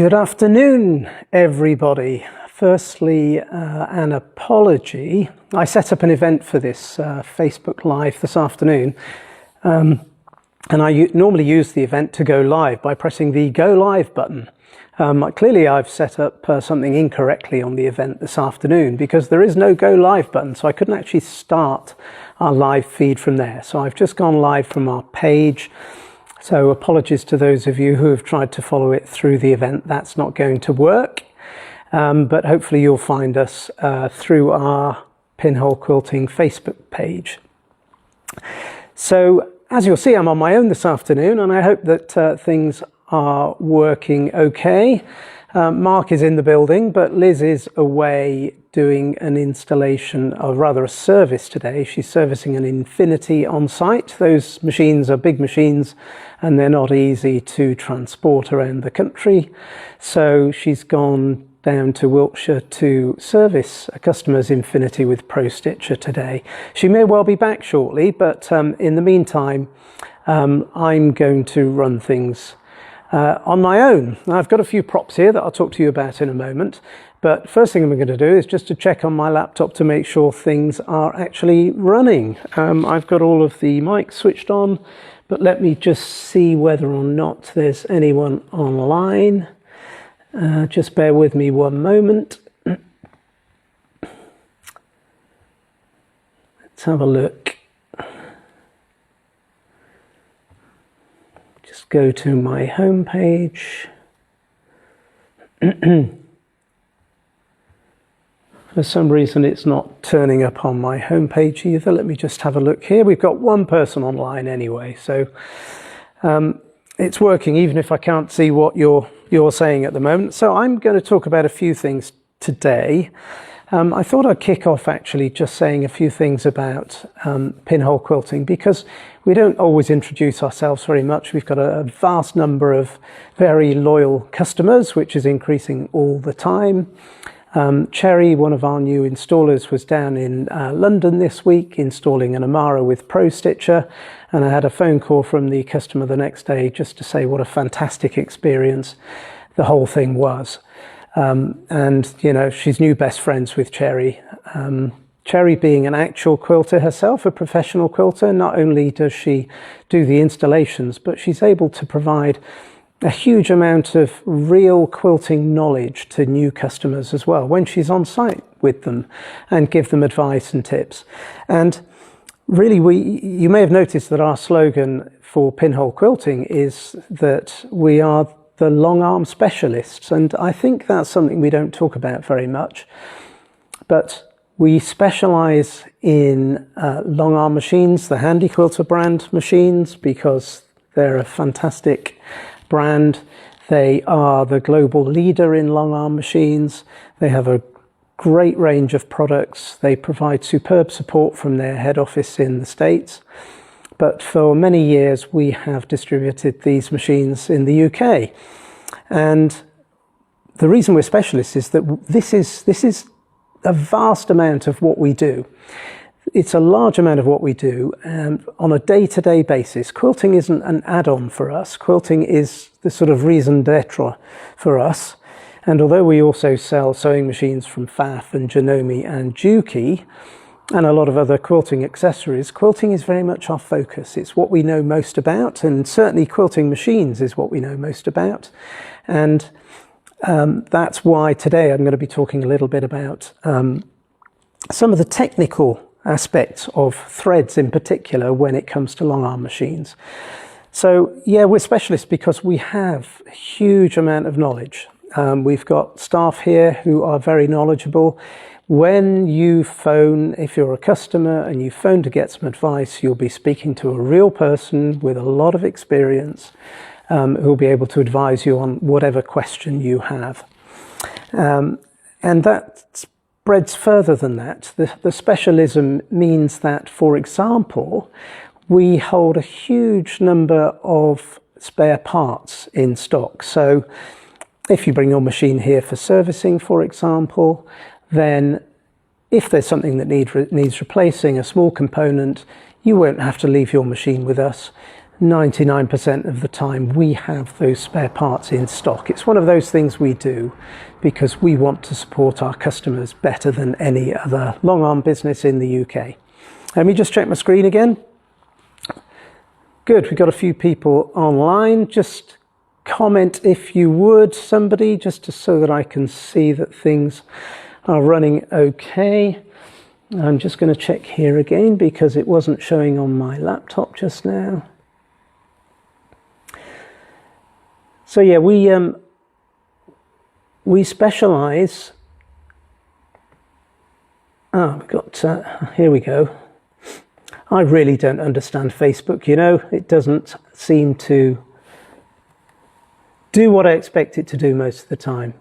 Good afternoon, everybody. Firstly, an apology. I set up an event for this Facebook Live this afternoon, and I normally use the event to go live by pressing the Go Live button. Clearly, I've set up something incorrectly on the event this afternoon because there is no Go Live button, so I couldn't actually start our live feed from there. So I've just gone live from our page. So apologies to those of you who have tried to follow it through the event. That's not going to work, but hopefully you'll find us through our Pinhole Quilting Facebook page. So as you'll see, I'm on my own this afternoon, and I hope that things are working okay. Mark is in the building, but Liz is away doing an installation, or rather a service today. She's servicing an Infinity on site. Those machines are big machines and they're not easy to transport around the country. So she's gone down to Wiltshire to service a customer's Infinity with Pro Stitcher today. She may well be back shortly, but in the meantime, I'm going to run things on my own. Now, I've got a few props here that I'll talk to you about in a moment, but first thing I'm going to do is just to check on my laptop to make sure things are actually running. I've got all of the mics switched on, but let me just see whether or not there's anyone online. Just bear with me one moment. Let's have a look. Go to my home page. For some reason it's not turning up on my home page either. Let me just have a look here. We've got one person online anyway, so it's working even if I can't see what you're saying at the moment. So I'm going to talk about a few things today. I thought I'd kick off actually just saying a few things about pinhole quilting, because we don't always introduce ourselves very much. We've got a vast number of very loyal customers, which is increasing all the time. Cherry, one of our new installers, was down in London this week installing an Amara with Pro Stitcher, and I had a phone call from the customer the next day just to say what a fantastic experience the whole thing was. And you know, she's new best friends with Cherry. Cherry, being an actual quilter herself, a professional quilter, not only does she do the installations, but she's able to provide a huge amount of real quilting knowledge to new customers as well when she's on site with them, and give them advice and tips. And really, you may have noticed that our slogan for pinhole quilting is that we are the long arm specialists, and I think that's something we don't talk about very much. But we specialize in long arm machines, the Handi Quilter brand machines, because they're a fantastic brand. They are the global leader in long arm machines. They have a great range of products. They provide superb support from their head office in the States. But for many years, we have distributed these machines in the UK. And the reason we're specialists is that this is a vast amount of what we do. It's a large amount of what we do on a day-to-day basis. Quilting isn't an add-on for us. Quilting is the sort of raison d'etre for us. And although we also sell sewing machines from Pfaff and Janome and Juki, and a lot of other quilting accessories, quilting is very much our focus. It's what we know most about, and certainly quilting machines is what we know most about. And that's why today I'm going to be talking a little bit about some of the technical aspects of threads in particular when it comes to long arm machines. So yeah, we're specialists because we have a huge amount of knowledge. We've got staff here who are very knowledgeable. When you phone, if you're a customer and you phone to get some advice, you'll be speaking to a real person with a lot of experience who will be able to advise you on whatever question you have. And that spreads further than that. The specialism means that, for example, we hold a huge number of spare parts in stock. So if you bring your machine here for servicing, for example, then if there's something that needs replacing, a small component, you won't have to leave your machine with us. 99% of the time we have those spare parts in stock. It's one of those things we do because we want to support our customers better than any other long arm business in the UK. Let me just check my screen again. Good, we've got a few people online. Just comment if you would, somebody, just so that I can see that things are running okay. I'm just going to check here again because it wasn't showing on my laptop just now. So yeah, we specialise. We've got, here we go. I really don't understand Facebook, you know. It doesn't seem to do what I expect it to do most of the time.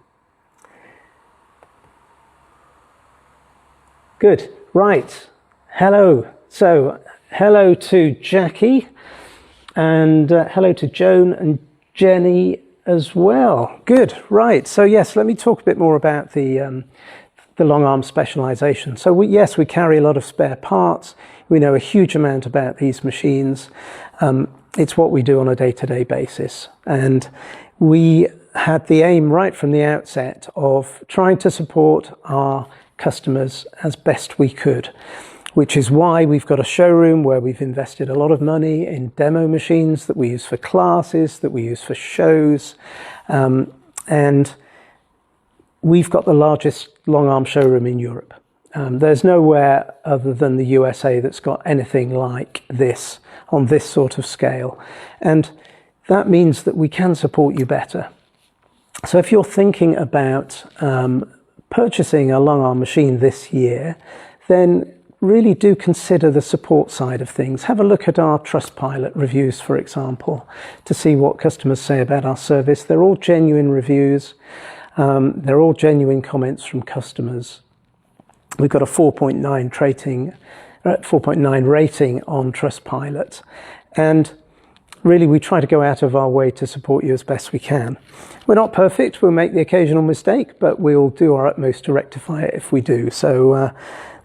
Good, right, hello. So, hello to Jackie, and hello to Joan and Jenny as well. Good, right. So yes, let me talk a bit more about the long arm specialization. So yes, we carry a lot of spare parts. We know a huge amount about these machines. It's what we do on a day-to-day basis. And we had the aim right from the outset of trying to support our customers as best we could, which is why we've got a showroom where we've invested a lot of money in demo machines that we use for classes, that we use for shows, and we've got the largest long arm showroom in Europe. There's nowhere other than the USA that's got anything like this on this sort of scale, and that means that we can support you better. So if you're thinking about purchasing a long arm machine this year, then really do consider the support side of things. Have a look at our Trustpilot reviews, for example, to see what customers say about our service. They're all genuine reviews. They're all genuine comments from customers. We've got a 4.9 rating on Trustpilot. And really, we try to go out of our way to support you as best we can. We're not perfect. We'll make the occasional mistake, but we'll do our utmost to rectify it if we do. So,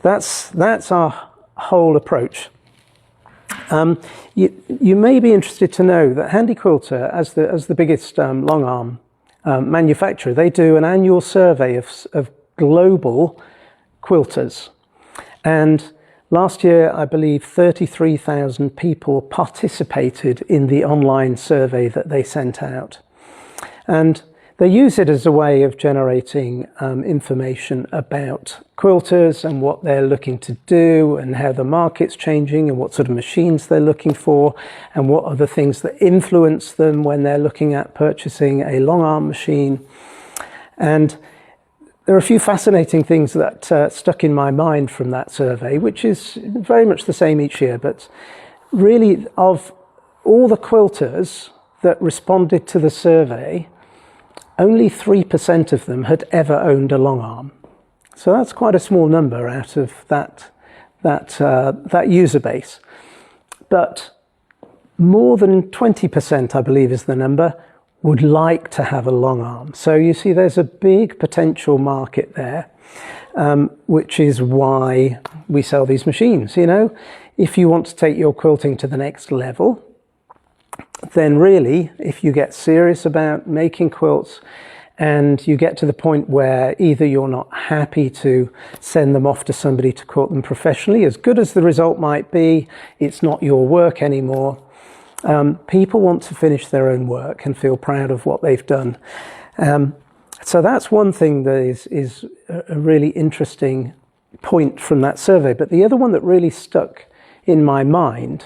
that's our whole approach. You may be interested to know that Handi Quilter, as the biggest long arm manufacturer, they do an annual survey of global quilters. And last year, I believe 33,000 people participated in the online survey that they sent out. And they use it as a way of generating information about quilters and what they're looking to do and how the market's changing and what sort of machines they're looking for and what are the things that influence them when they're looking at purchasing a long arm machine. And there are a few fascinating things that stuck in my mind from that survey, which is very much the same each year, but really of all the quilters that responded to the survey, only 3% of them had ever owned a long arm. So that's quite a small number out of that user base. But more than 20%, I believe is the number, would like to have a long arm. So you see there's a big potential market there, which is why we sell these machines. You know, if you want to take your quilting to the next level, then really, if you get serious about making quilts and you get to the point where either you're not happy to send them off to somebody to quilt them professionally, as good as the result might be, it's not your work anymore. People want to finish their own work and feel proud of what they've done. So that's one thing that is a really interesting point from that survey. But the other one that really stuck in my mind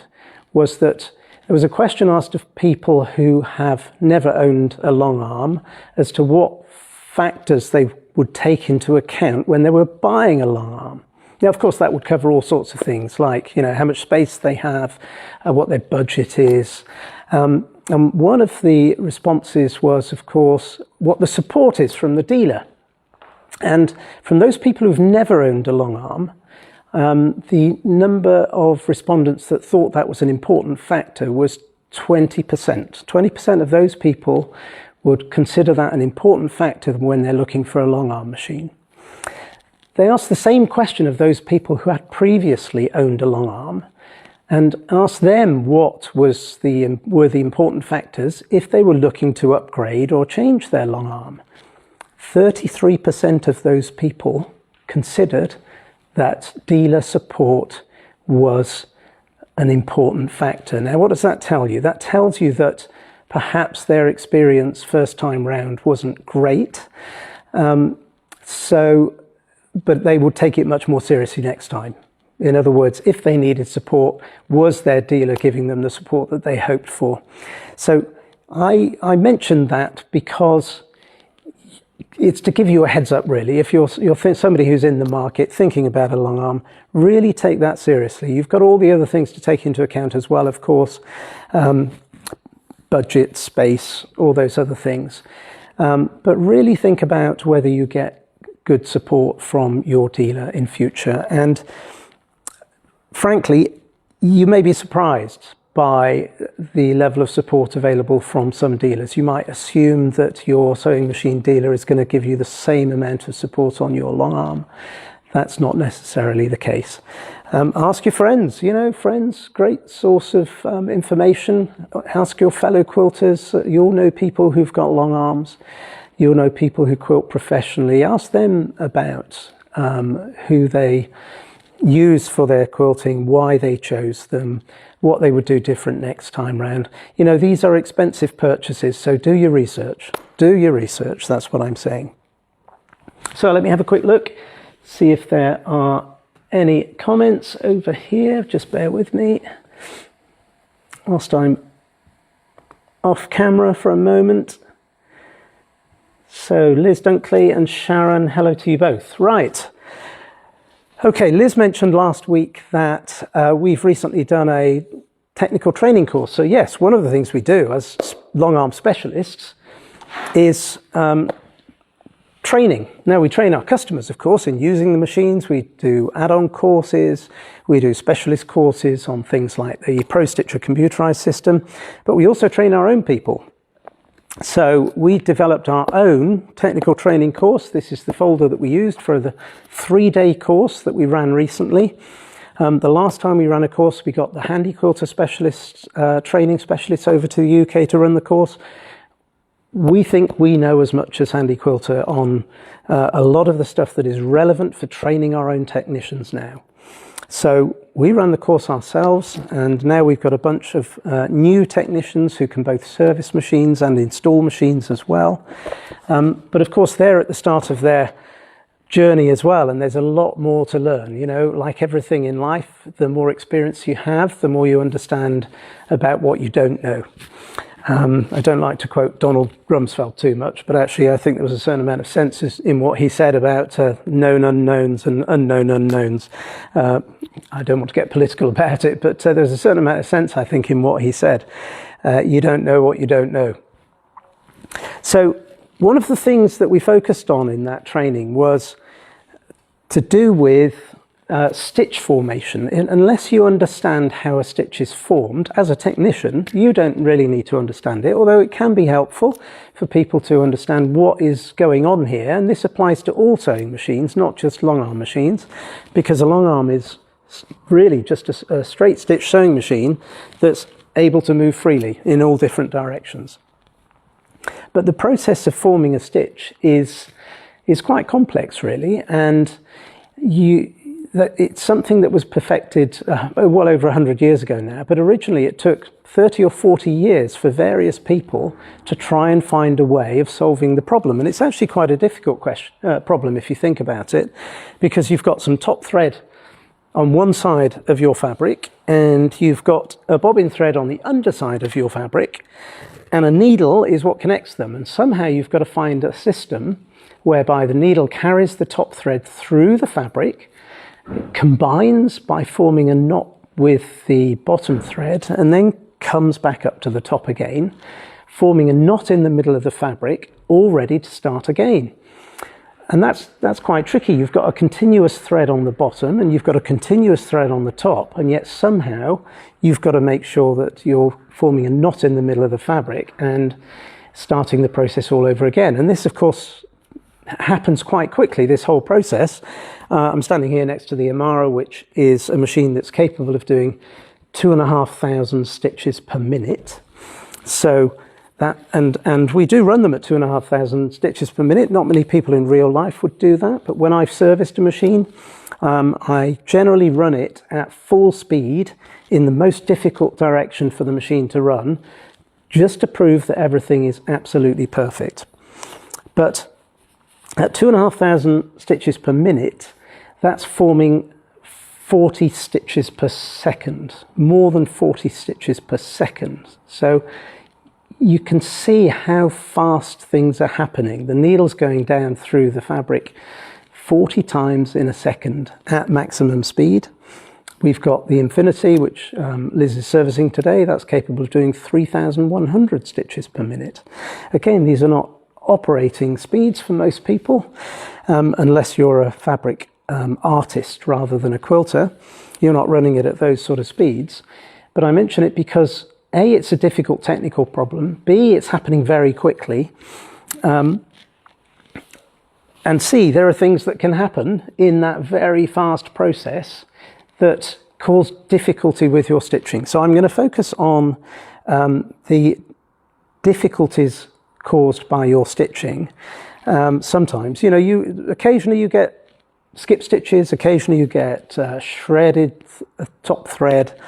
was that there was a question asked of people who have never owned a long arm as to what factors they would take into account when they were buying a long arm. Now, of course, that would cover all sorts of things like, you know, how much space they have, what their budget is. And one of the responses was, of course, what the support is from the dealer. And from those people who've never owned a long arm, the number of respondents that thought that was an important factor was 20%. 20% of those people would consider that an important factor when they're looking for a long arm machine. They asked the same question of those people who had previously owned a long arm, and ask them what were the important factors if they were looking to upgrade or change their long arm. 33% of those people considered that dealer support was an important factor. Now, what does that tell you? That tells you that perhaps their experience first time round wasn't great, but they would take it much more seriously next time. In other words, if they needed support, was their dealer giving them the support that they hoped for? So I mentioned that because it's to give you a heads up, really. If you're somebody who's in the market thinking about a long arm, really take that seriously. You've got all the other things to take into account as well, of course, budget, space, all those other things. But really think about whether you get good support from your dealer in future. And frankly, you may be surprised by the level of support available from some dealers. You might assume that your sewing machine dealer is going to give you the same amount of support on your long arm. That's not necessarily the case. Ask your friends, friends, great source of information. Ask your fellow quilters. You'll know people who've got long arms. You'll know people who quilt professionally. Ask them about who they use for their quilting, why they chose them, what they would do different next time round. These are expensive purchases, so do your research. Do your research, that's what I'm saying. So let me have a quick look, see if there are any comments over here. Just bear with me whilst I'm off camera for a moment. So Liz Dunkley and Sharon, hello to you both. Right. Okay, Liz mentioned last week that we've recently done a technical training course. So yes, one of the things we do as long arm specialists is training. Now, we train our customers, of course, in using the machines. We do add-on courses. We do specialist courses on things like the Pro Stitcher computerized system, but we also train our own people. So we developed our own technical training course. This is the folder that we used for the 3-day course that we ran recently. The last time we ran a course, we got the Handi Quilter specialists, training specialists over to the UK to run the course. We think we know as much as Handi Quilter on a lot of the stuff that is relevant for training our own technicians now. So we ran the course ourselves, and now we've got a bunch of new technicians who can both service machines and install machines as well. But of course, they're at the start of their journey as well, and there's a lot more to learn. Like everything in life, the more experience you have, the more you understand about what you don't know. I don't like to quote Donald Rumsfeld too much, but actually I think there was a certain amount of sense in what he said about known unknowns and unknown unknowns. I don't want to get political about it, but there's a certain amount of sense, I think, in what he said. You don't know what you don't know. So one of the things that we focused on in that training was to do with stitch formation. Unless you understand how a stitch is formed, as a technician, you don't really need to understand it, although it can be helpful for people to understand what is going on here. And this applies to all sewing machines, not just long arm machines, because a long arm is really just a straight stitch sewing machine that's able to move freely in all different directions. But the process of forming a stitch is quite complex, really, and it's something that was perfected well over 100 years ago now, but originally it took 30 or 40 years for various people to try and find a way of solving the problem. And it's actually quite a difficult problem if you think about it, because you've got some top thread on one side of your fabric, and you've got a bobbin thread on the underside of your fabric, and a needle is what connects them. And somehow you've got to find a system whereby the needle carries the top thread through the fabric, combines by forming a knot with the bottom thread, and then comes back up to the top again, forming a knot in the middle of the fabric, all ready to start again. And that's quite tricky. You've got a continuous thread on the bottom and you've got a continuous thread on the top, and yet somehow you've got to make sure that you're forming a knot in the middle of the fabric and starting the process all over again. And this, of course, happens quite quickly, this whole process. I'm standing here next to the Amara, which is a machine that's capable of doing 2,500 stitches per minute. So that, and we do run them at 2,500 stitches per minute. Not many people in real life would do that, but when I've serviced a machine, I generally run it at full speed in the most difficult direction for the machine to run, just to prove that everything is absolutely perfect. But at 2,500 stitches per minute, that's forming 40 stitches per second, more than 40 stitches per second. So you can see how fast things are happening. The needle's going down through the fabric 40 times in a second at maximum speed. We've got the Infinity, which Liz is servicing today. That's capable of doing 3,100 stitches per minute. Again, these are not operating speeds for most people, unless you're a fabric artist rather than a quilter. You're not running it at those sort of speeds. But I mention it because A, it's a difficult technical problem, B, it's happening very quickly, and C, there are things that can happen in that very fast process that cause difficulty with your stitching. So I'm going to focus on the difficulties caused by your stitching. Sometimes, you know, occasionally you get skip stitches, occasionally you get shredded top thread,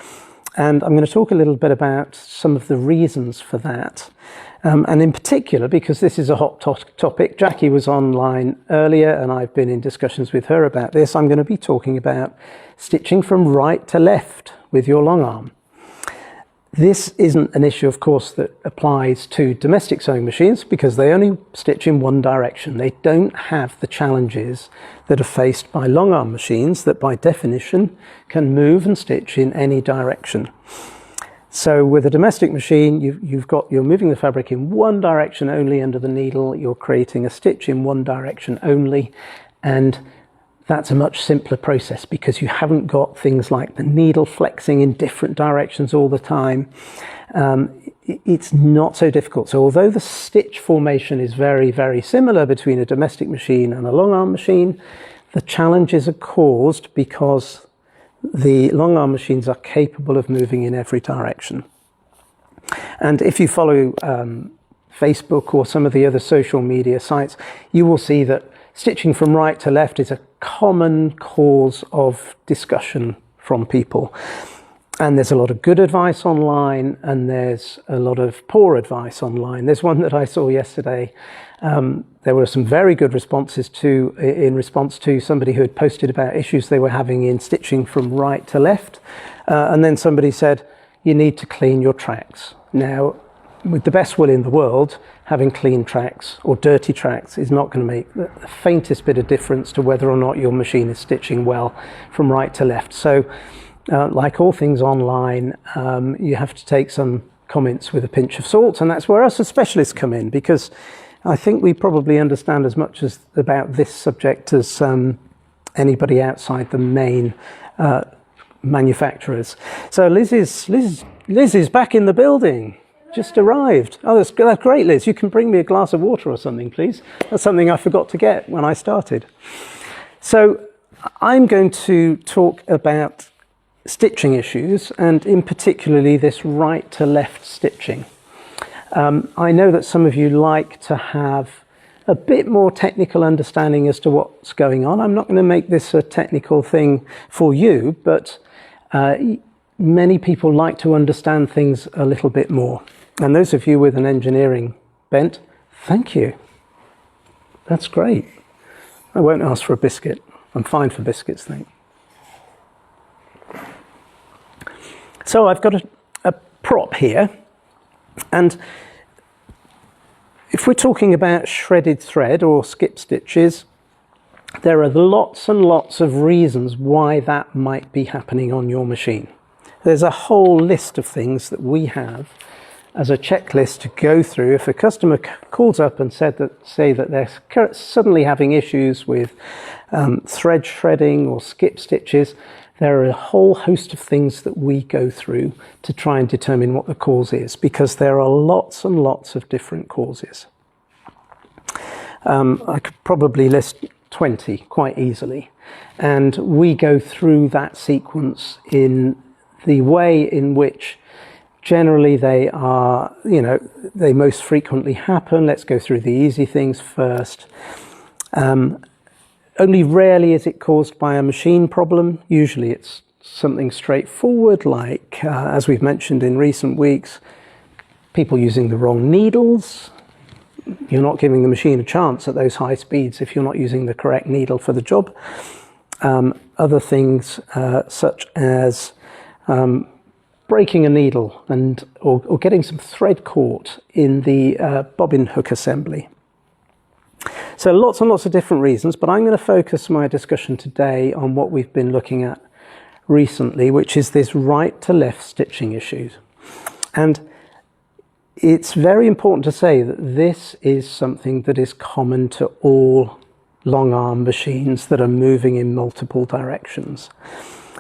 and I'm going to talk a little bit about some of the reasons for that. And in particular, because this is a hot topic, Jackie was online earlier and I've been in discussions with her about this, I'm going to be talking about stitching from right to left with your long arm. This isn't an issue, of course, that applies to domestic sewing machines because they only stitch in one direction. They don't have the challenges that are faced by long arm machines that by definition can move and stitch in any direction. So with a domestic machine, you're moving the fabric in one direction only under the needle, you're creating a stitch in one direction only, and that's a much simpler process because you haven't got things like the needle flexing in different directions all the time. It's not so difficult. So although the stitch formation is very, very similar between a domestic machine and a long arm machine, the challenges are caused because the long arm machines are capable of moving in every direction. And if you follow Facebook or some of the other social media sites, you will see that stitching from right to left is a common cause of discussion from people. And there's a lot of good advice online and there's a lot of poor advice online. There's one that I saw yesterday. There were some very good responses in response to somebody who had posted about issues they were having in stitching from right to left. And then somebody said, you need to clean your tracks. Now, with the best will in the world, having clean tracks or dirty tracks is not going to make the faintest bit of difference to whether or not your machine is stitching well from right to left. So, like all things online, you have to take some comments with a pinch of salt, and that's where us as specialists come in, because I think we probably understand as much about this subject as anybody outside the main manufacturers. So Liz is back in the building. Just arrived. Oh, that's great, Liz. You can bring me a glass of water or something, please. That's something I forgot to get when I started. So I'm going to talk about stitching issues, and in particularly this right to left stitching. I know that some of you like to have a bit more technical understanding as to what's going on. I'm not going to make this a technical thing for you, but many people like to understand things a little bit more. And those of you with an engineering bent, thank you. That's great. I won't ask for a biscuit. I'm fine for biscuits, thank you. So I've got a prop here, and if we're talking about shredded thread or skip stitches, there are lots and lots of reasons why that might be happening on your machine. There's a whole list of things that we have as a checklist to go through. If a customer calls up and say that they're suddenly having issues with thread shredding or skip stitches, there are a whole host of things that we go through to try and determine what the cause is, because there are lots and lots of different causes. I could probably list 20 quite easily, and we go through that sequence in the way in which generally they are, they most frequently happen. Let's go through the easy things first. Only rarely is it caused by a machine problem. Usually it's something straightforward, like, as we've mentioned in recent weeks, people using the wrong needles. You're not giving the machine a chance at those high speeds if you're not using the correct needle for the job. Other things such as breaking a needle or getting some thread caught in the bobbin hook assembly. So lots and lots of different reasons, but I'm going to focus my discussion today on what we've been looking at recently, which is this right to left stitching issues. And it's very important to say that this is something that is common to all long arm machines that are moving in multiple directions,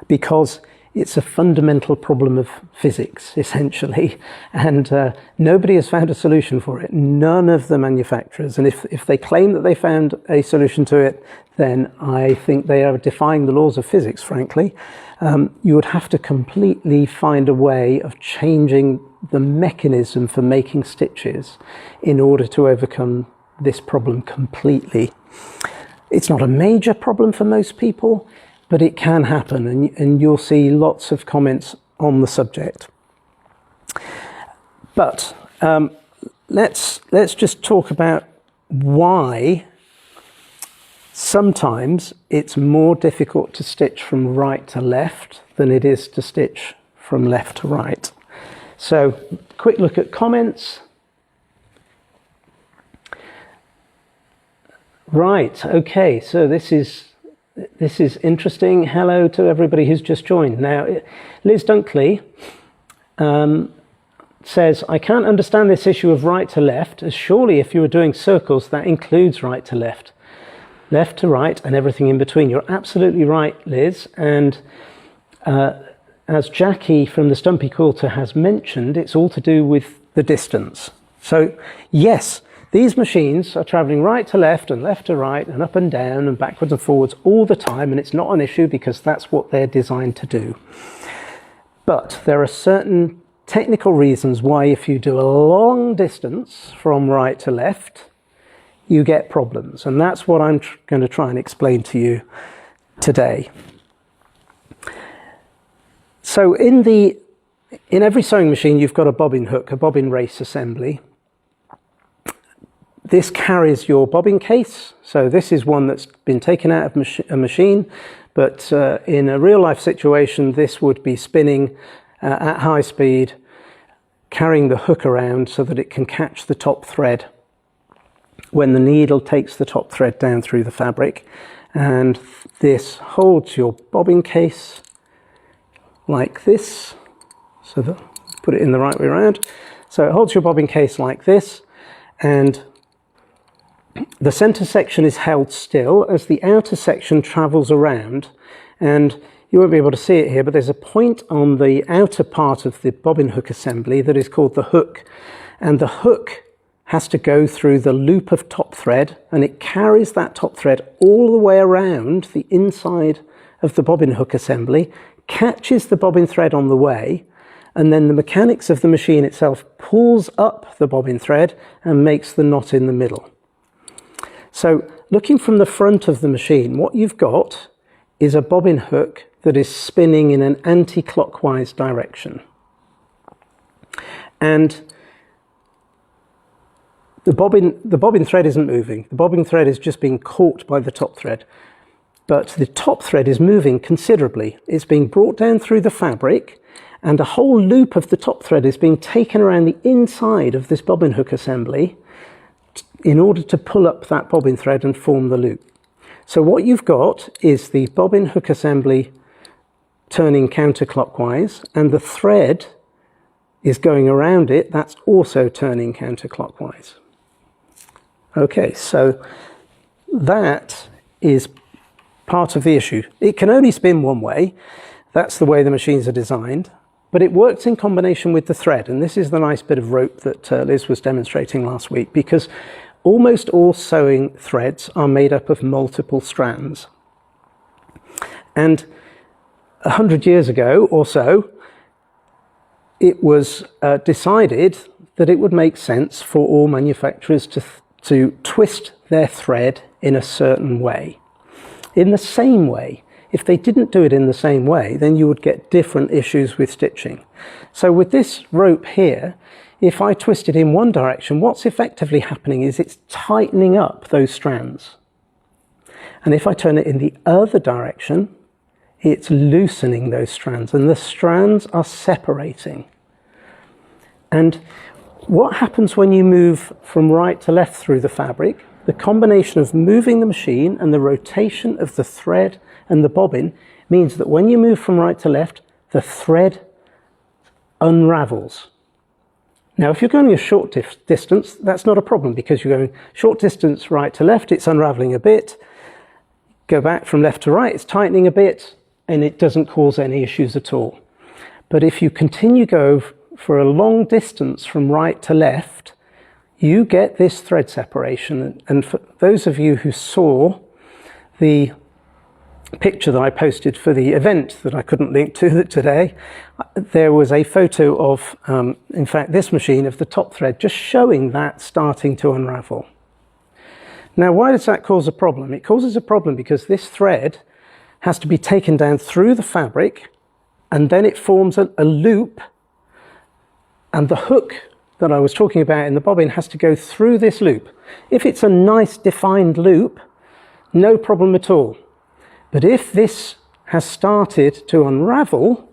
because it's a fundamental problem of physics, essentially, and nobody has found a solution for it. None of the manufacturers, and if they claim that they found a solution to it, then I think they are defying the laws of physics, frankly. You would have to completely find a way of changing the mechanism for making stitches in order to overcome this problem completely. It's not a major problem for most people, but it can happen, and you'll see lots of comments on the subject. But let's just talk about why sometimes it's more difficult to stitch from right to left than it is to stitch from left to right. So, quick look at comments. Right, okay, so this is interesting. Hello to everybody who's just joined. Now, Liz Dunkley says, I can't understand this issue of right to left, as surely if you were doing circles, that includes right to left to right, and everything in between. You're absolutely right, Liz. And as Jackie from the Stumpy Quilter has mentioned, it's all to do with the distance. So, yes, these machines are traveling right to left and left to right and up and down and backwards and forwards all the time, and it's not an issue because that's what they're designed to do. But there are certain technical reasons why if you do a long distance from right to left, you get problems, and that's what I'm going to try and explain to you today. So in every sewing machine you've got a bobbin hook, a bobbin race assembly. This carries your bobbin case, so this is one that's been taken out of a machine, but in a real life situation this would be spinning at high speed, carrying the hook around so that it can catch the top thread when the needle takes the top thread down through the fabric. And this holds your bobbin case like this, so that, put it in the right way around. So it holds your bobbin case like this, and the center section is held still as the outer section travels around, and you won't be able to see it here, but there's a point on the outer part of the bobbin hook assembly that is called the hook, and the hook has to go through the loop of top thread, and it carries that top thread all the way around the inside of the bobbin hook assembly, catches the bobbin thread on the way, and then the mechanics of the machine itself pulls up the bobbin thread and makes the knot in the middle. So looking from the front of the machine, what you've got is a bobbin hook that is spinning in an anti-clockwise direction. And the bobbin thread isn't moving. The bobbin thread is just being caught by the top thread. But the top thread is moving considerably. It's being brought down through the fabric, and a whole loop of the top thread is being taken around the inside of this bobbin hook assembly in order to pull up that bobbin thread and form the loop. So what you've got is the bobbin hook assembly turning counterclockwise, and the thread is going around it, that's also turning counterclockwise. Okay, so that is part of the issue. It can only spin one way. That's the way the machines are designed, but it works in combination with the thread, and this is the nice bit of rope that Liz was demonstrating last week, because almost all sewing threads are made up of multiple strands. And 100 years ago or so, it was decided that it would make sense for all manufacturers to twist their thread in a certain way. In the same way, if they didn't do it in the same way, then you would get different issues with stitching. So with this rope here, if I twist it in one direction, what's effectively happening is it's tightening up those strands. And if I turn it in the other direction, it's loosening those strands, and the strands are separating. And what happens when you move from right to left through the fabric? The combination of moving the machine and the rotation of the thread and the bobbin means that when you move from right to left, the thread unravels. Now, if you're going a short distance, that's not a problem, because you're going short distance right to left, it's unraveling a bit. Go back from left to right, it's tightening a bit, and it doesn't cause any issues at all. But if you continue go for a long distance from right to left, you get this thread separation. And for those of you who saw the picture that I posted for the event that I couldn't link to today, there was a photo of, in fact, this machine of the top thread just showing that starting to unravel. Now, why does that cause a problem? It causes a problem because this thread has to be taken down through the fabric, and then it forms a loop, and the hook that I was talking about in the bobbin has to go through this loop. If it's a nice defined loop, no problem at all. But if this has started to unravel,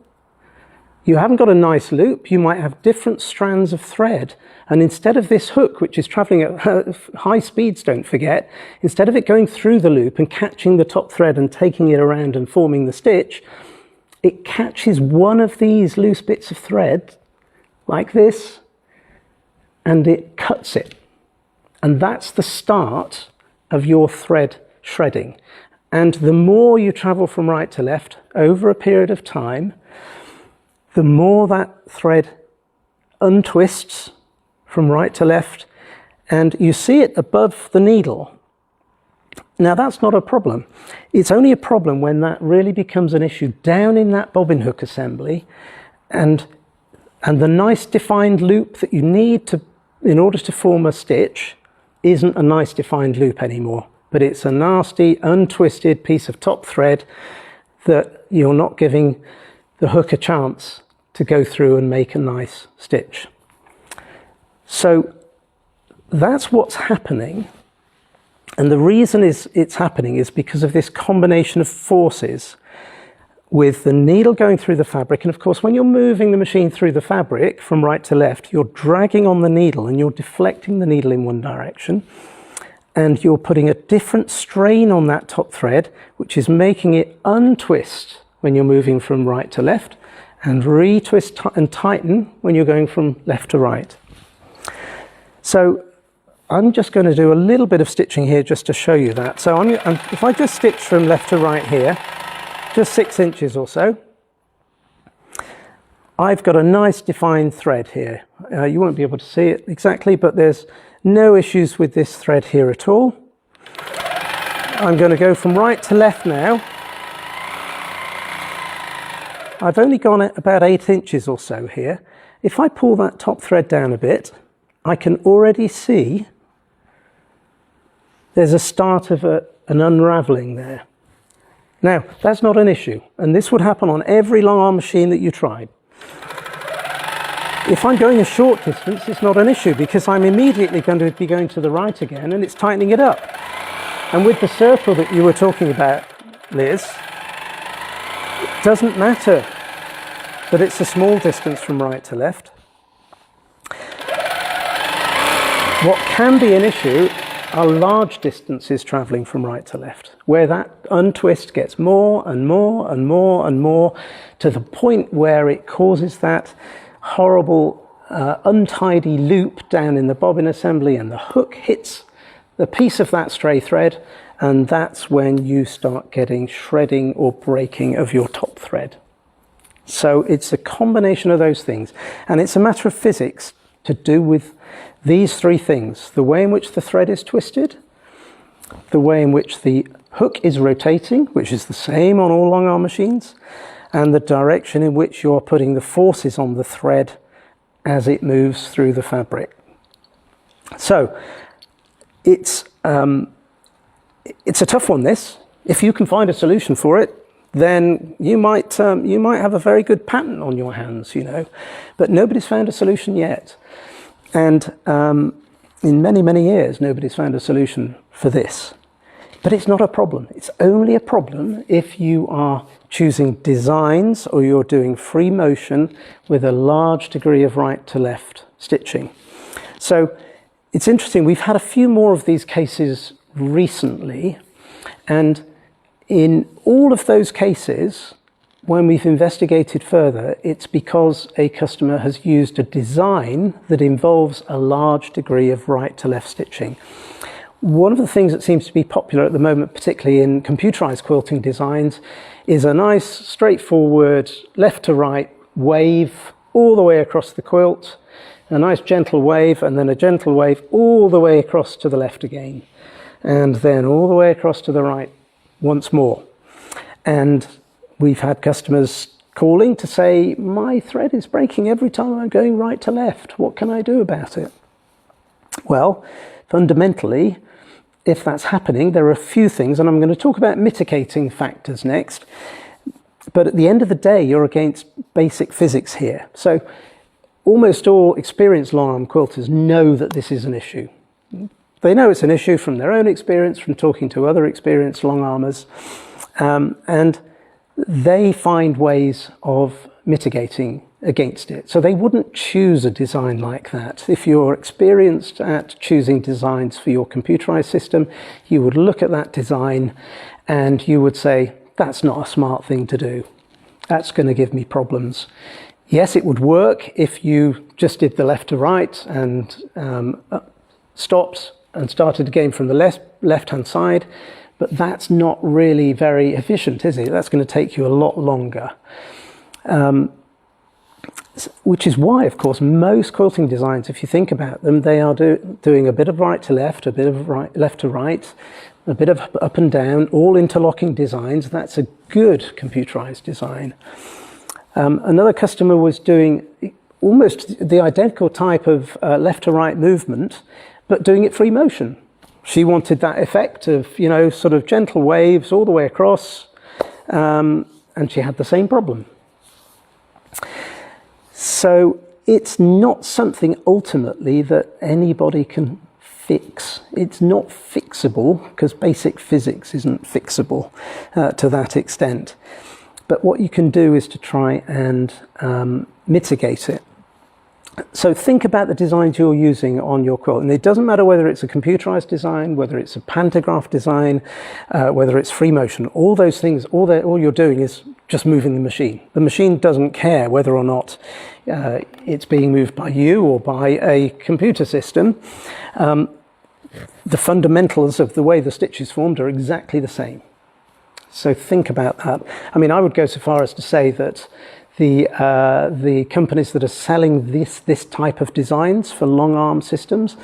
you haven't got a nice loop, you might have different strands of thread, and instead of this hook, which is traveling at high speeds, don't forget, instead of it going through the loop and catching the top thread and taking it around and forming the stitch, it catches one of these loose bits of thread, like this, and it cuts it. And that's the start of your thread shredding. And the more you travel from right to left over a period of time, the more that thread untwists from right to left, and you see it above the needle. Now, that's not a problem. It's only a problem when that really becomes an issue down in that bobbin hook assembly, and the nice defined loop that you need in order to form a stitch isn't a nice defined loop anymore, but it's a nasty, untwisted piece of top thread that you're not giving the hook a chance to go through and make a nice stitch. So that's what's happening, and the reason it's happening is because of this combination of forces with the needle going through the fabric. And of course, when you're moving the machine through the fabric from right to left, you're dragging on the needle and you're deflecting the needle in one direction, and you're putting a different strain on that top thread, which is making it untwist when you're moving from right to left, and retwist and tighten when you're going from left to right. So I'm just going to do a little bit of stitching here just to show you that. So if I just stitch from left to right here, just 6 inches or so, I've got a nice defined thread here. You won't be able to see it exactly, but there's no issues with this thread here at all. I'm going to go from right to left now. I've only gone at about 8 inches or so here. If I pull that top thread down a bit, I can already see there's a start of an unraveling there. Now, that's not an issue, and this would happen on every long arm machine that you tried. If I'm going a short distance, it's not an issue, because I'm immediately going to be going to the right again, and it's tightening it up. And with the circle that you were talking about, Liz, it doesn't matter that it's a small distance from right to left. What can be an issue are large distances travelling from right to left, where that untwist gets more and more and more and more, to the point where it causes that horrible untidy loop down in the bobbin assembly, and the hook hits the piece of that stray thread, and that's when you start getting shredding or breaking of your top thread. So it's a combination of those things, and it's a matter of physics to do with these 3 things: the way in which the thread is twisted, the way in which the hook is rotating, which is the same on all long arm machines, and the direction in which you're putting the forces on the thread as it moves through the fabric. So it's a tough one, this. If you can find a solution for it, then you might have a very good pattern on your hands, you know. But nobody's found a solution yet. And in many, many years, nobody's found a solution for this. But it's not a problem. It's only a problem if you are choosing designs or you're doing free motion with a large degree of right to left stitching. So it's interesting, we've had a few more of these cases recently, and in all of those cases, when we've investigated further, it's because a customer has used a design that involves a large degree of right to left stitching. One of the things that seems to be popular at the moment, particularly in computerized quilting designs, is a nice straightforward left to right wave all the way across the quilt, a nice gentle wave, and then a gentle wave all the way across to the left again, and then all the way across to the right once more. And we've had customers calling to say, my thread is breaking every time I'm going right to left. What can I do about it? Well, fundamentally, if that's happening, there are a few things, and I'm going to talk about mitigating factors next. But at the end of the day, you're against basic physics here. So almost all experienced long-arm quilters know that this is an issue. They know it's an issue from their own experience, from talking to other experienced long-armers, and they find ways of mitigating against it. So they wouldn't choose a design like that. If you're experienced at choosing designs for your computerized system, you would look at that design and you would say, that's not a smart thing to do. That's going to give me problems. Yes, it would work if you just did the left to right and stopped and started again from the left-hand side, but that's not really very efficient, is it? That's going to take you a lot longer. Which is why, of course, most quilting designs, if you think about them, they are doing a bit of right to left, a bit of left to right, a bit of up and down, all interlocking designs. That's a good computerized design. Another customer was doing almost the identical type of left to right movement, but doing it free motion. She wanted that effect of, you know, sort of gentle waves all the way across, and she had the same problem. So it's not something ultimately that anybody can fix. It's not fixable because basic physics isn't fixable to that extent. But what you can do is to try and mitigate it. So think about the designs you're using on your quilt, and it doesn't matter whether it's a computerized design, whether it's a pantograph design, whether it's free motion. All those things, all you're doing is just moving the machine. The machine doesn't care whether or not it's being moved by you or by a computer system. The fundamentals of the way the stitch is formed are exactly the same. So think about that. I mean, I would go so far as to say that the companies that are selling this type of designs for long arm systems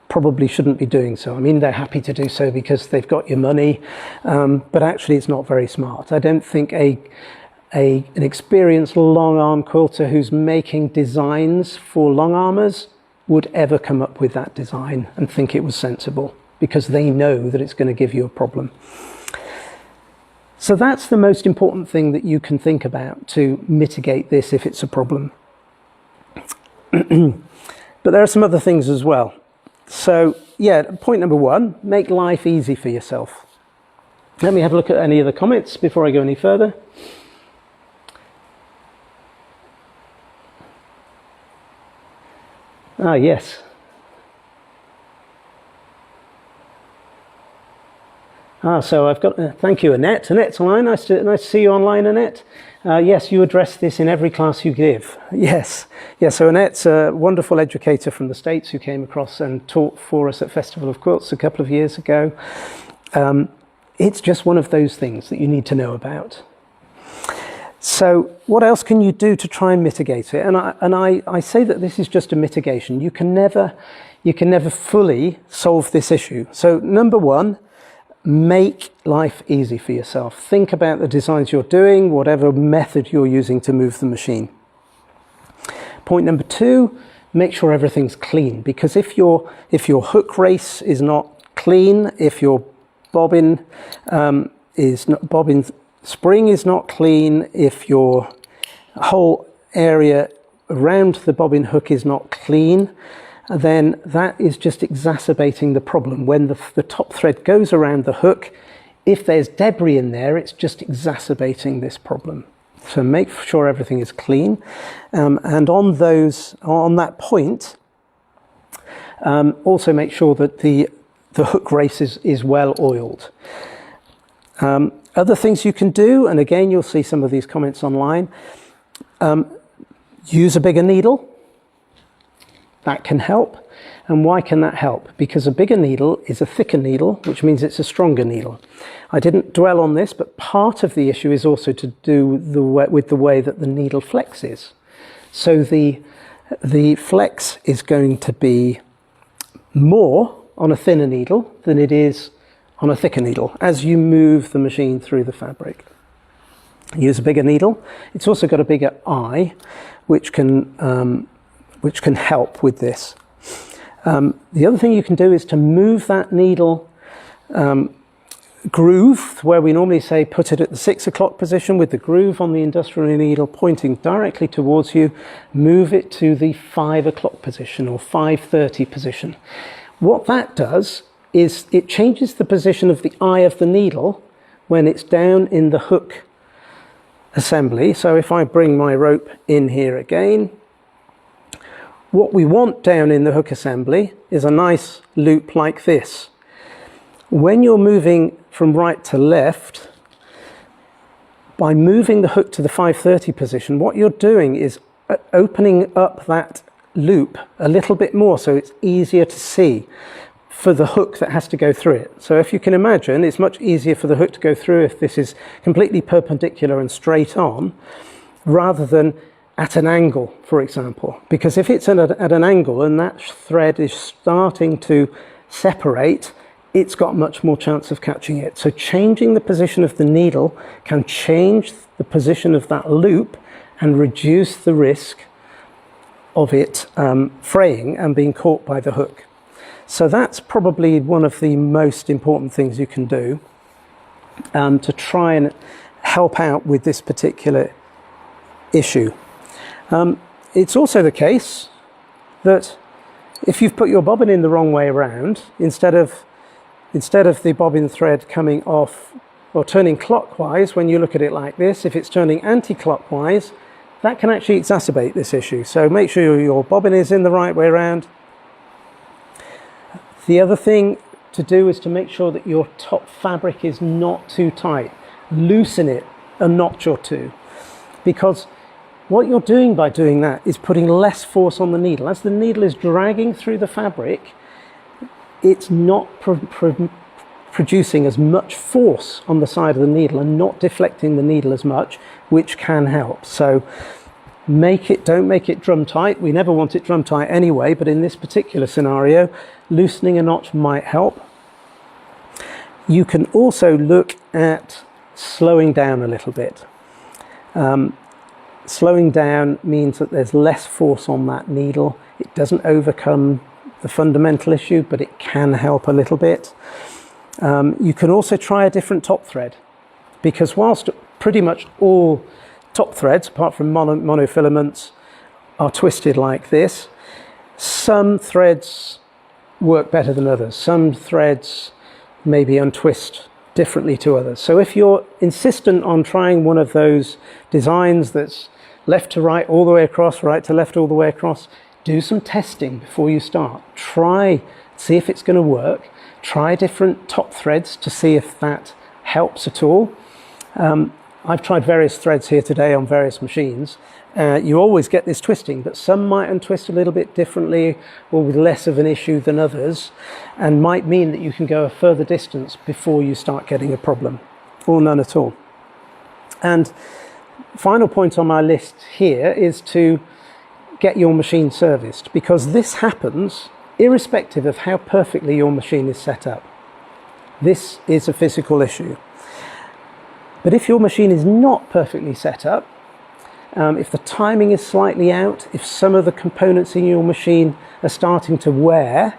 probably shouldn't be doing so. I mean, they're happy to do so because they've got your money, but actually it's not very smart. I don't think an experienced long arm quilter who's making designs for long armers would ever come up with that design and think it was sensible, because they know that it's going to give you a problem. So that's the most important thing that you can think about to mitigate this if it's a problem. But there are some other things as well. So yeah, point number one, make life easy for yourself. Let me have a look at any of the comments before I go any further. Ah, yes. So I've got, thank you, Annette. Annette's online. Nice to see you online, Annette. Yes, you address this in every class you give. Yes. So Annette's a wonderful educator from the States who came across and taught for us at Festival of Quilts a couple of years ago. It's just one of those things that you need to know about. So what else can you do to try and mitigate it? And I say that this is just a mitigation. You can never fully solve this issue. So number one, make life easy for yourself. Think about the designs you're doing, whatever method you're using to move the machine. Point number 2, make sure everything's clean, because if your hook race is not clean, if your bobbin spring is not clean, if your whole area around the bobbin hook is not clean, then that is just exacerbating the problem. When the top thread goes around the hook, if there's debris in there, it's just exacerbating this problem. So make sure everything is clean, and on that point, also make sure that the hook race is well oiled. Other things you can do, and again you'll see some of these comments online, use a bigger needle. That can help. And why can that help? Because a bigger needle is a thicker needle, which means it's a stronger needle. I didn't dwell on this, but part of the issue is also to do with the way that the needle flexes. So the flex is going to be more on a thinner needle than it is on a thicker needle as you move the machine through the fabric. Use a bigger needle. It's also got a bigger eye, which can help with this. The other thing you can do is to move that needle groove, where we normally say put it at the 6 o'clock position with the groove on the industrial needle pointing directly towards you, move it to the 5 o'clock position or 5:30 position. What that does is it changes the position of the eye of the needle when it's down in the hook assembly. So if I bring my rope in here again, what we want down in the hook assembly is a nice loop like this. When you're moving from right to left, by moving the hook to the 5:30 position, what you're doing is opening up that loop a little bit more so it's easier to see for the hook that has to go through it. So if you can imagine, it's much easier for the hook to go through if this is completely perpendicular and straight on, rather than at an angle, for example. Because if it's at an angle and that thread is starting to separate, it's got much more chance of catching it. So changing the position of the needle can change the position of that loop and reduce the risk of it fraying and being caught by the hook. So that's probably one of the most important things you can do to try and help out with this particular issue. It's also the case that if you've put your bobbin in the wrong way around, instead of the bobbin thread coming off or turning clockwise, when you look at it like this, if it's turning anti-clockwise, that can actually exacerbate this issue. So make sure your bobbin is in the right way around. The other thing to do is to make sure that your top fabric is not too tight. Loosen it a notch or two, because what you're doing by doing that is putting less force on the needle. As the needle is dragging through the fabric, it's not producing as much force on the side of the needle and not deflecting the needle as much, which can help. So don't make it drum tight. We never want it drum tight anyway, but in this particular scenario, loosening a notch might help. You can also look at slowing down a little bit. Slowing down means that there's less force on that needle. It doesn't overcome the fundamental issue, but it can help a little bit. You can also try a different top thread, because whilst pretty much all top threads, apart from monofilaments, are twisted like this, some threads work better than others. Some threads maybe untwist differently to others. So if you're insistent on trying one of those designs that's left to right all the way across, right to left all the way across, do some testing before you start. See if it's going to work. Try different top threads to see if that helps at all. I've tried various threads here today on various machines. You always get this twisting, but some might untwist a little bit differently or with less of an issue than others, and might mean that you can go a further distance before you start getting a problem, or none at all. And final point on my list here is to get your machine serviced, because this happens irrespective of how perfectly your machine is set up. This is a physical issue. But if your machine is not perfectly set up, if the timing is slightly out, if some of the components in your machine are starting to wear,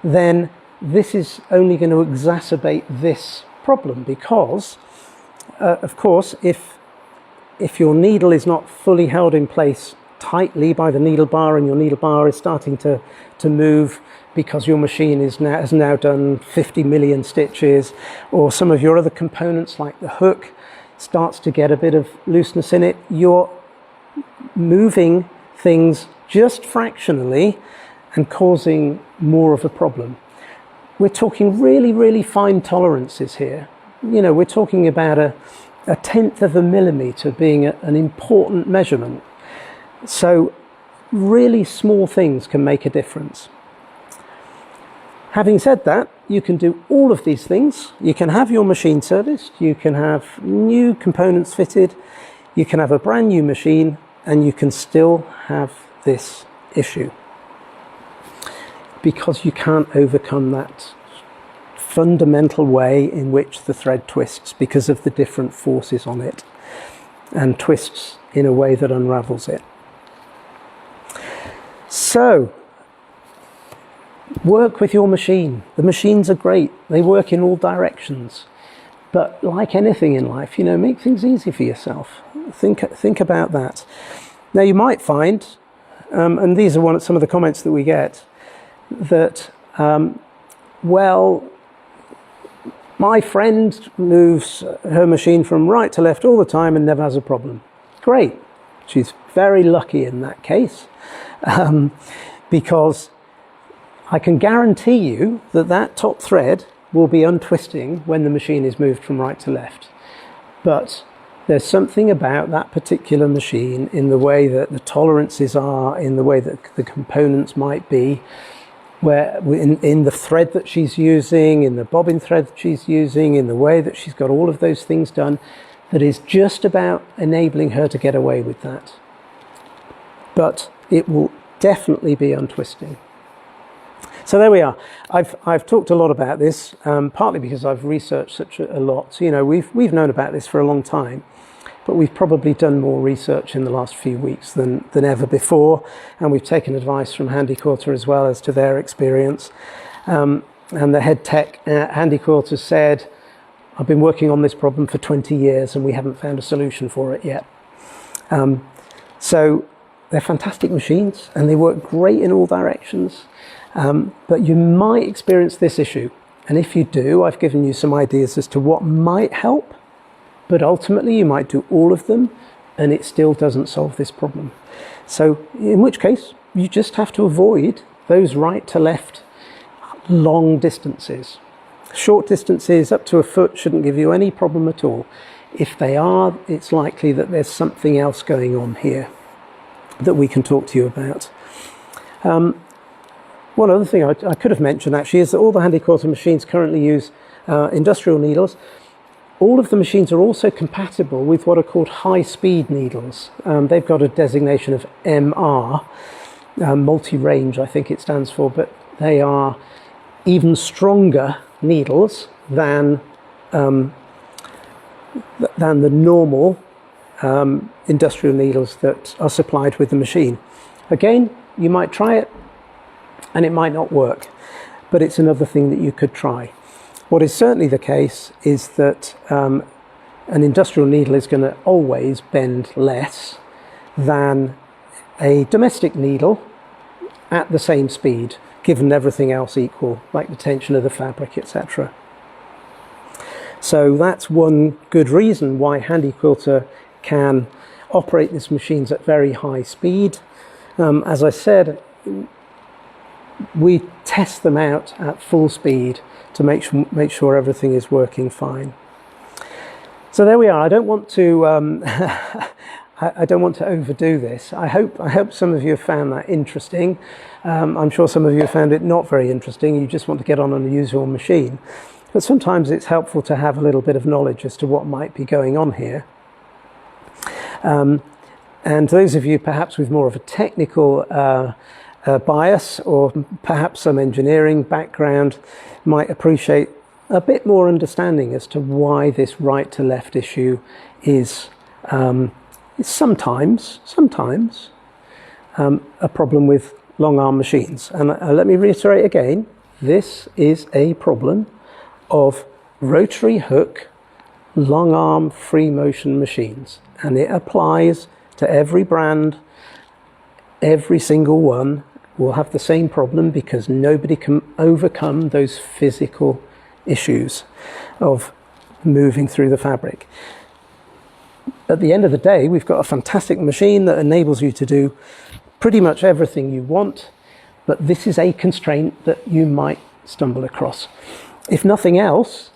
then this is only going to exacerbate this problem, because of course if your needle is not fully held in place tightly by the needle bar, and your needle bar is starting to move because your machine has now done 50 million stitches, or some of your other components like the hook starts to get a bit of looseness in it, you're moving things just fractionally and causing more of a problem. We're talking really, really fine tolerances here. You know, we're talking about a 1/10 of a millimetre being an important measurement. So really small things can make a difference. Having said that, you can do all of these things. You can have your machine serviced, you can have new components fitted, you can have a brand new machine, and you can still have this issue, because you can't overcome that fundamental way in which the thread twists because of the different forces on it, and twists in a way that unravels it. So work with your machine. The machines are great, they work in all directions, but like anything in life, you know, make things easy for yourself. Think about that. Now you might find, and these are some of the comments that we get, that well, my friend moves her machine from right to left all the time and never has a problem. Great, she's very lucky in that case, because I can guarantee you that that top thread will be untwisting when the machine is moved from right to left. But there's something about that particular machine, in the way that the tolerances are, in the way that the components might be, where in the thread that she's using, in the bobbin thread that she's using, in the way that she's got all of those things done, that is just about enabling her to get away with that. But it will definitely be untwisting. So there we are. I've talked a lot about this, partly because I've researched such a lot. So, you know, we've known about this for a long time, but we've probably done more research in the last few weeks than ever before, and we've taken advice from Handi Quilter as well as to their experience. And the head tech at Handi Quilter said, I've been working on this problem for 20 years and we haven't found a solution for it yet. So they're fantastic machines and they work great in all directions. But you might experience this issue, and if you do, I've given you some ideas as to what might help, but ultimately you might do all of them and it still doesn't solve this problem. So in which case you just have to avoid those right to left long distances. Short distances up to a foot shouldn't give you any problem at all. If they are, it's likely that there's something else going on here that we can talk to you about. One other thing I could have mentioned actually is that all the Handi Quilter machines currently use industrial needles. All of the machines are also compatible with what are called high-speed needles. They've got a designation of MR, multi-range I think it stands for, but they are even stronger needles than the normal industrial needles that are supplied with the machine. Again, you might try it and it might not work, but it's another thing that you could try. What is certainly the case is that an industrial needle is going to always bend less than a domestic needle at the same speed, given everything else equal, like the tension of the fabric, etc. So that's one good reason why Handi Quilter can operate these machines at very high speed. As I said, we test them out at full speed to make sure everything is working fine. So there we are. I don't want to I don't want to overdo this. I hope some of you have found that interesting. I'm sure some of you have found it not very interesting. You just want to get on and use your machine. But sometimes it's helpful to have a little bit of knowledge as to what might be going on here. And those of you perhaps with more of a technical bias, or perhaps some engineering background, might appreciate a bit more understanding as to why this right to left issue is sometimes a problem with long arm machines. And let me reiterate again, this is a problem of rotary hook long arm free motion machines, and it applies to every brand. Every single one will have the same problem because nobody can overcome those physical issues of moving through the fabric. At the end of the day, we've got a fantastic machine that enables you to do pretty much everything you want, but this is a constraint that you might stumble across. If nothing else,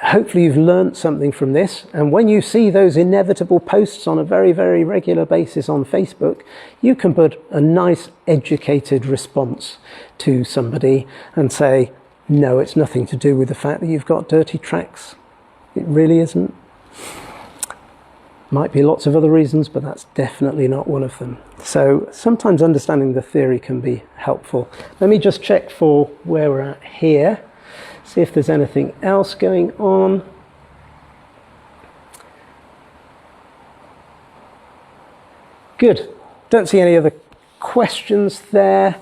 hopefully you've learned something from this, and when you see those inevitable posts on a very, very regular basis on Facebook, you can put a nice educated response to somebody and say, no, it's nothing to do with the fact that you've got dirty tracks. It really isn't. Might be lots of other reasons, but that's definitely not one of them. So sometimes understanding the theory can be helpful. Let me just check for where we're at here. See if there's anything else going on. Good. Don't see any other questions there.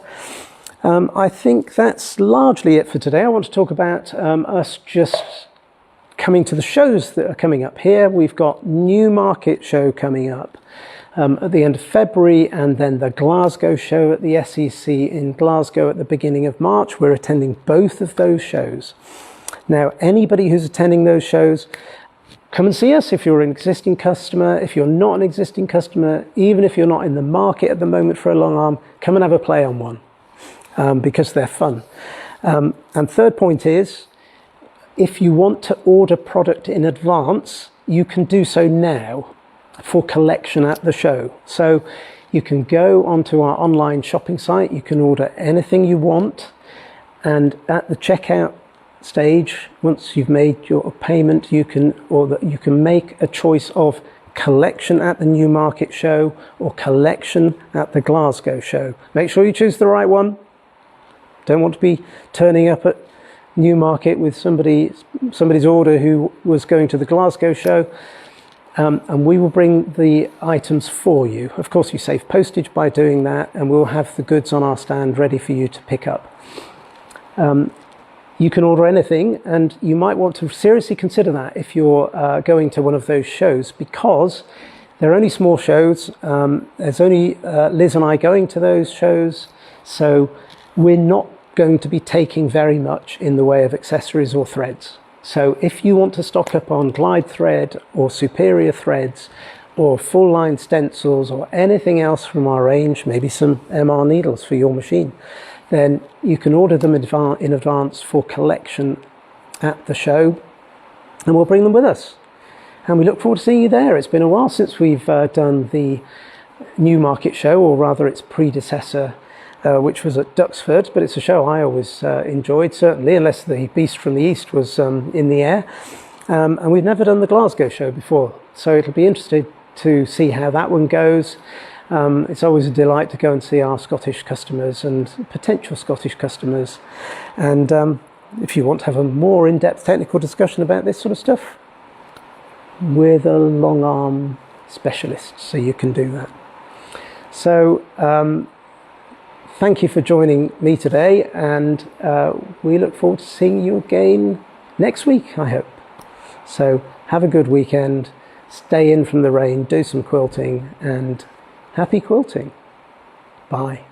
I think that's largely it for today. I want to talk about us just coming to the shows that are coming up here. We've got Newmarket show coming up at the end of February, and then the Glasgow show at the SEC in Glasgow at the beginning of March. We're attending both of those shows. Now, anybody who's attending those shows, come and see us if you're an existing customer. If you're not an existing customer, even if you're not in the market at the moment for a long arm, come and have a play on one because they're fun. And third point is, if you want to order product in advance, you can do so now for collection at the show. So you can go onto our online shopping site, you can order anything you want, and at the checkout stage, once you've made your payment, you can make a choice of collection at the Newmarket show or collection at the Glasgow show. Make sure you choose the right one. Don't want to be turning up at Newmarket with somebody's order who was going to the Glasgow show, and we will bring the items for you. Of course, you save postage by doing that, and we'll have the goods on our stand ready for you to pick up. You can order anything, and you might want to seriously consider that if you're going to one of those shows, because they're only small shows. There's only Liz and I going to those shows, so we're not going to be taking very much in the way of accessories or threads. So if you want to stock up on glide thread or superior threads or full line stencils or anything else from our range, maybe some MR needles for your machine, then you can order them in advance for collection at the show, and we'll bring them with us. And we look forward to seeing you there. It's been a while since we've done the Newmarket show, or rather its predecessor, which was at Duxford, but it's a show I always enjoyed, certainly, unless the Beast from the East was in the air. And we've never done the Glasgow show before, so it'll be interesting to see how that one goes. It's always a delight to go and see our Scottish customers and potential Scottish customers. And if you want to have a more in-depth technical discussion about this sort of stuff, we're the long arm specialists, so you can do that. So, thank you for joining me today, and we look forward to seeing you again next week, I hope. So have a good weekend, stay in from the rain, do some quilting, and happy quilting. Bye.